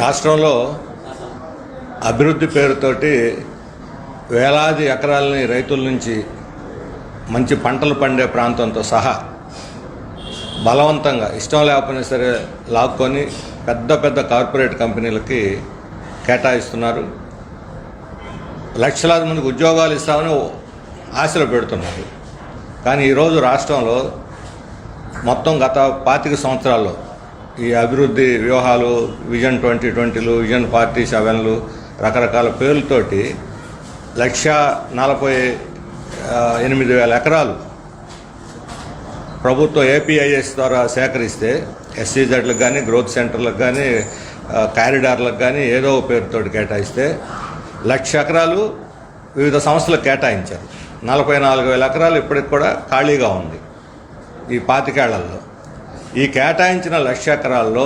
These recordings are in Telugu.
రాష్ట్రంలో అభివృద్ధి పేరుతోటి వేలాది ఎకరాలని రైతుల నుంచి మంచి పంటలు పండే ప్రాంతంతో సహా బలవంతంగా ఇష్టం లేకపోయినా సరే లాక్కొని పెద్ద పెద్ద కార్పొరేట్ కంపెనీలకి కేటాయిస్తున్నారు. లక్షలాది మందికి ఉద్యోగాలు ఇస్తామని ఆశలు పెడుతున్నారు. కానీ ఈరోజు రాష్ట్రంలో మొత్తం గత 25 సంవత్సరాల్లో ఈ అభివృద్ధి వ్యూహాలు విజన్ 2020లు విజన్ 47లు రకరకాల పేర్లతోటి 148,000 ఎకరాలు ప్రభుత్వం ఏపీఐఎస్ ద్వారా సేకరిస్తే ఎస్సీజెడ్లకు కానీ గ్రోత్ సెంటర్లకు కానీ కారిడార్లకు కానీ ఏదో పేరుతోటి కేటాయిస్తే 1,00,000 ఎకరాలు వివిధ సంస్థలకు కేటాయించారు. 44,000 ఎకరాలు ఇప్పటికి కూడా ఖాళీగా ఉంది ఈ 25 ఏళ్లలో. ఈ కేటాయించిన 1,00,000 ఎకరాల్లో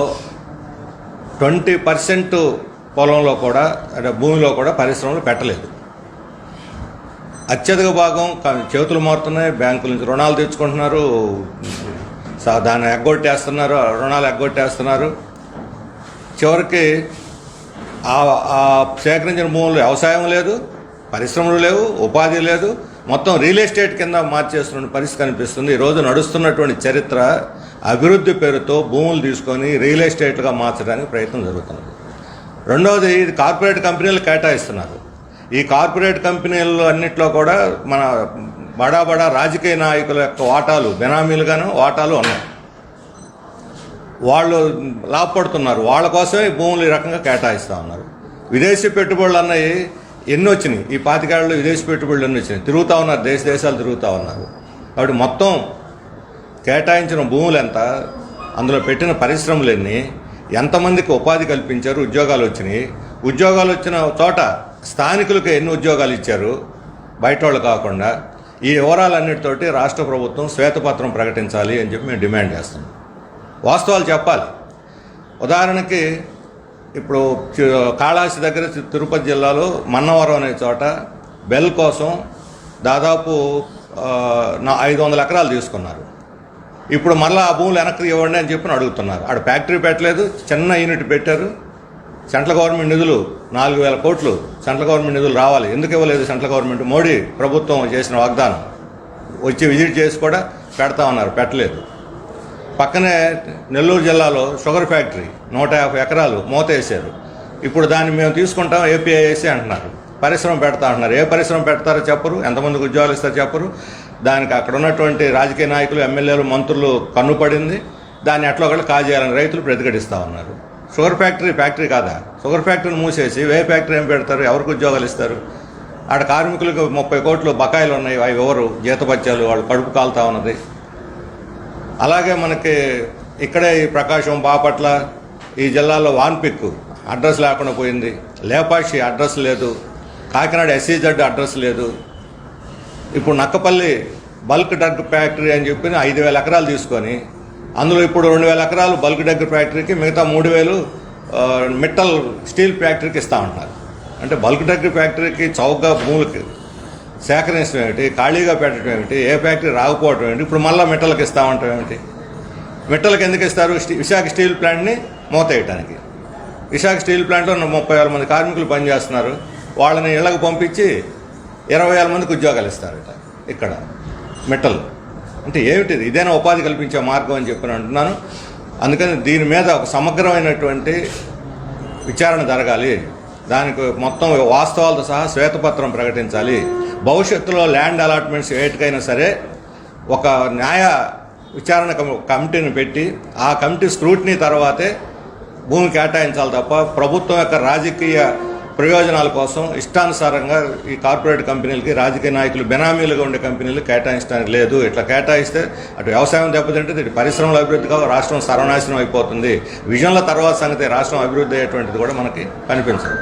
20% పొలంలో కూడా అంటే భూమిలో కూడా పరిశ్రమలు పెట్టలేదు. అత్యధిక భాగం చేతులు మారుతున్నాయి, బ్యాంకుల నుంచి రుణాలు తెచ్చుకుంటున్నారు, దాన్ని ఎగ్గొట్టేస్తున్నారు, రుణాలు ఎగ్గొట్టేస్తున్నారు. చివరికి ఆ సేకరించిన భూములు వ్యవసాయం లేదు, పరిశ్రమలు లేవు, ఉపాధి లేదు, మొత్తం రియల్ ఎస్టేట్ కింద మార్చేస్తున్న పరిస్థితి కనిపిస్తుంది. ఈరోజు నడుస్తున్నటువంటి చరిత్ర అభివృద్ధి పేరుతో భూములు తీసుకొని రియల్ ఎస్టేట్గా మార్చడానికి ప్రయత్నం జరుగుతున్నది. రెండవది, ఇది కార్పొరేట్ కంపెనీలు కేటాయిస్తున్నారు. ఈ కార్పొరేట్ కంపెనీలు అన్నింటిలో కూడా మన బడా రాజకీయ నాయకుల యొక్క వాటాలు బెనామీలుగాను వాటాలు ఉన్నాయి. వాళ్ళు లాభపడుతున్నారు. వాళ్ళ కోసమే ఈ భూములు ఈ రకంగా కేటాయిస్తూ ఉన్నారు. విదేశీ పెట్టుబడులు అన్నవి ఎన్ని వచ్చినాయి ఈ 25 ఏళ్ళలో? విదేశీ పెట్టుబడులు ఎన్ని వచ్చినాయి? తిరుగుతూ ఉన్నారు, దేశాలు తిరుగుతూ ఉన్నారు. కాబట్టి మొత్తం కేటాయించిన భూములు ఎంత, అందులో పెట్టిన పరిశ్రమలు ఎన్ని, ఎంతమందికి ఉపాధి కల్పించారు, ఉద్యోగాలు వచ్చినాయి, ఉద్యోగాలు వచ్చిన చోట స్థానికులకు ఎన్ని ఉద్యోగాలు ఇచ్చారు బయట వాళ్ళు కాకుండా, ఈ వివరాలన్నిటితోటి రాష్ట్ర ప్రభుత్వం శ్వేతపత్రం ప్రకటించాలి అని చెప్పి మేము డిమాండ్ చేస్తున్నాం. వాస్తవాలు చెప్పాలి. ఉదాహరణకి ఇప్పుడు కాళహస్తి దగ్గర తిరుపతి జిల్లాలో మన్నవరం అనే చోట బెల్ కోసం దాదాపు 500 ఎకరాలు తీసుకున్నారు. ఇప్పుడు మళ్ళీ ఆ భూములు వెనక్కి ఇవ్వండి అని చెప్పి అడుగుతున్నారు. ఆడ ఫ్యాక్టరీ పెట్టలేదు, చిన్న యూనిట్ పెట్టారు. సెంట్రల్ గవర్నమెంట్ నిధులు 4,000 కోట్లు సెంట్రల్ గవర్నమెంట్ నిధులు రావాలి. ఎందుకు ఇవ్వలేదు సెంట్రల్ గవర్నమెంట్? మోడీ ప్రభుత్వం చేసిన వాగ్దానం వచ్చి విజిట్ చేసి కూడా పెడతా ఉన్నారు, పెట్టలేదు. పక్కనే నెల్లూరు జిల్లాలో షుగర్ ఫ్యాక్టరీ 150 ఎకరాలు మూత వేశారు. ఇప్పుడు దాన్ని మేము తీసుకుంటాం ఏపీఐఎస్సీ అంటున్నారు. పరిశ్రమ పెడతా అంటున్నారు. ఏ పరిశ్రమ పెడతారో చెప్పరు, ఎంతమందికి ఉద్యోగాలు ఇస్తారో చెప్పరు. దానికి అక్కడ ఉన్నటువంటి రాజకీయ నాయకులు, ఎమ్మెల్యేలు, మంత్రులు కన్నుపడింది. దాన్ని ఎట్లా ఒకళ్ళు కాజేయాలని రైతులు ప్రతిఘటిస్తూ ఉన్నారు. షుగర్ ఫ్యాక్టరీ కాదా? షుగర్ ఫ్యాక్టరీని మూసేసి వే ఫ్యాక్టరీ ఏం పెడతారు? ఎవరికి ఉద్యోగాలు ఇస్తారు? ఆడ కార్మికులకు 30 కోట్లు బకాయిలు ఉన్నాయి, అవి ఎవరు జీతపత్యాలు, వాళ్ళు కడుపు కాలుతా ఉన్నది. అలాగే మనకి ఇక్కడే ఈ ప్రకాశం, బాపట్ల ఈ జిల్లాలో వాన్పిక్ అడ్రస్ లేకుండా పోయింది, లేపాక్షి అడ్రస్ లేదు, కాకినాడ ఎస్సీజెడ్ అడ్రస్ లేదు. ఇప్పుడు నక్కపల్లి బల్క్ డ్రగ్ ఫ్యాక్టరీ అని చెప్పి 5,000 ఎకరాలు తీసుకొని అందులో ఇప్పుడు 2,000 ఎకరాలు బల్క్ డ్రగ్ ఫ్యాక్టరీకి, మిగతా 3,000 మిట్టల్ స్టీల్ ఫ్యాక్టరీకి ఇస్తూ ఉంటారు. అంటే బల్క్ డ్రగ్ ఫ్యాక్టరీకి చౌకగా భూములకి సేకరించడం ఏమిటి, ఖాళీగా పెట్టడం ఏమిటి, ఏ ఫ్యాక్టరీ రాకపోవడం ఏమిటి, ఇప్పుడు మళ్ళీ మిట్టలకు ఇస్తూ ఉంటాం ఏమిటి? మిట్టలకు ఎందుకు ఇస్తారు? విశాఖ స్టీల్ ప్లాంట్ని మూతేయటానికి. విశాఖ స్టీల్ ప్లాంట్లో 30,000 మంది కార్మికులు పనిచేస్తున్నారు. వాళ్ళని ఇళ్లకు పంపించి 20,000 మందికి ఉద్యోగాలు ఇస్తారట ఇక్కడ మిట్టలు. అంటే ఏమిటిది? ఇదేనా ఉపాధి కల్పించే మార్గం అని చెప్పి అంటున్నాను. అందుకని దీని మీద ఒక సమగ్రమైనటువంటి విచారణ జరగాలి. దానికి మొత్తం వాస్తవాలతో సహా శ్వేతపత్రం ప్రకటించాలి. భవిష్యత్తులో ల్యాండ్ అలాట్మెంట్స్ ఏటికైనా సరే ఒక న్యాయ విచారణ కమిటీని పెట్టి ఆ కమిటీ స్క్రూటినీ తర్వాతే భూమి కేటాయించాలి తప్ప ప్రభుత్వం యొక్క రాజకీయ ప్రయోజనాల కోసం ఇష్టానుసారంగా ఈ కార్పొరేట్ కంపెనీలకి, రాజకీయ నాయకులు బెనామీలుగా ఉండే కంపెనీలు కేటాయించడానికి లేదు. ఇట్లా కేటాయిస్తే అటు వ్యవసాయం దెబ్బతింటే, ఇటు పరిశ్రమల అభివృద్ధిగా రాష్ట్రం సర్వనాశనం అయిపోతుంది. విజన్ల తర్వాత సంగతి రాష్ట్రం అభివృద్ధి అయ్యేటువంటిది కూడా మనకి కనిపించదు.